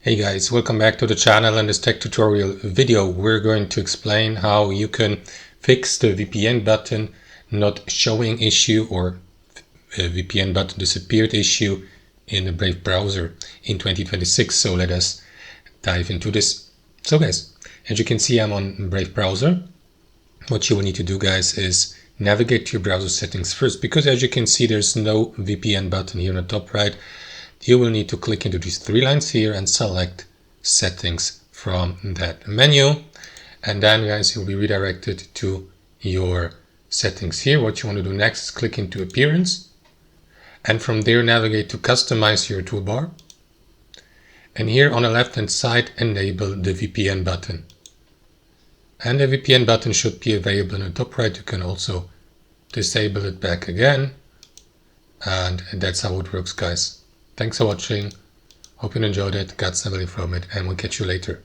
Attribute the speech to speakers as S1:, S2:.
S1: Hey guys, welcome back to the channel. In this tech tutorial video we're going to explain how you can fix the VPN button not showing issue or VPN button disappeared issue in the Brave browser in 2026. So let us dive into this. So guys, as you can see, I'm on Brave browser. What you will need to do, guys, is navigate to your browser settings first, because as you can see there's no VPN button here on the top right. You will need to click into these three lines here and select settings from that menu, and then guys you'll be redirected to your settings here. What you want to do next is click into appearance, and from there navigate to customize your toolbar, and here on the left hand side enable the VPN button, and the VPN button should be available in the top right. You can also disable it back again, and that's how it works, guys. Thanks for watching, hope you enjoyed it, got some value from it, and we'll catch you later.